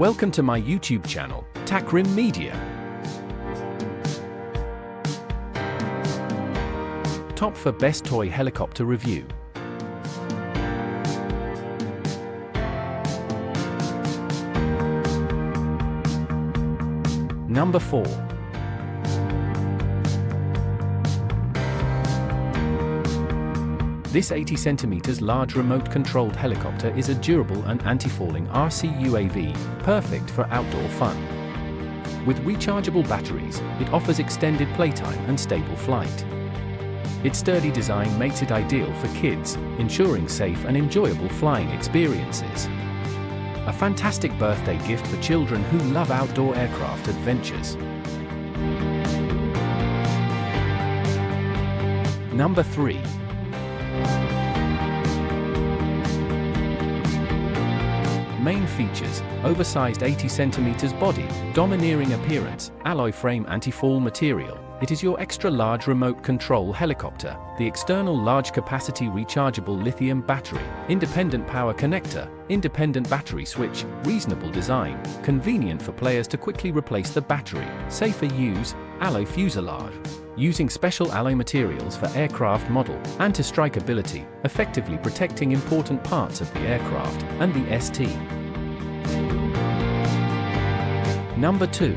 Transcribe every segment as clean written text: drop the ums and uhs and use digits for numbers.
Welcome to my YouTube channel, Takrim Media. Top for Best Toy Helicopter Review. Number 4. This 80 cm large remote-controlled helicopter is a durable and anti-falling RC UAV, perfect for outdoor fun. With rechargeable batteries, it offers extended playtime and stable flight. Its sturdy design makes it ideal for kids, ensuring safe and enjoyable flying experiences. A fantastic birthday gift for children who love outdoor aircraft adventures. Number 3. Main features: oversized 80 cm body, domineering appearance, alloy frame, anti-fall material. It is your extra-large remote control helicopter. The external large capacity rechargeable lithium battery, independent power connector, independent battery switch, reasonable design, convenient for players to quickly replace the battery, safer use, alloy fuselage. Using special alloy materials for aircraft model, anti-strike ability, effectively protecting important parts of the aircraft and the ST. Number 2.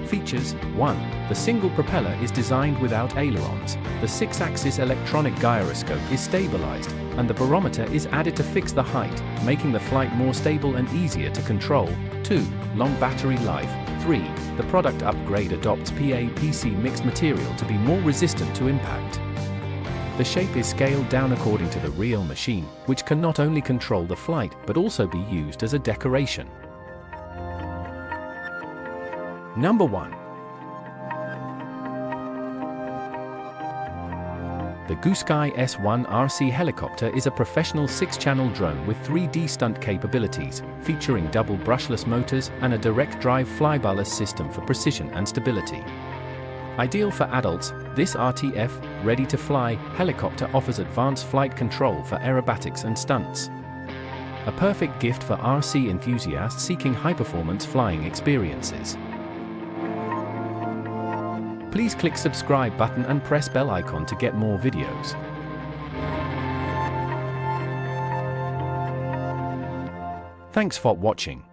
Features: 1. The single propeller is designed without ailerons. The 6-axis electronic gyroscope is stabilized, and the barometer is added to fix the height, making the flight more stable and easier to control. 2. Long battery life. 3. The product upgrade adopts PA/PC mixed material to be more resistant to impact. The shape is scaled down according to the real machine, which can not only control the flight but also be used as a decoration. Number 1. The Gyroscope S1 RC helicopter is a professional 6-channel drone with 3D stunt capabilities, featuring double brushless motors and a direct drive Flybarless system for precision and stability. Ideal for adults, this RTF, ready-to-fly, helicopter offers advanced flight control for aerobatics and stunts. A perfect gift for RC enthusiasts seeking high-performance flying experiences. Please click subscribe button and press bell icon to get more videos. Thanks for watching.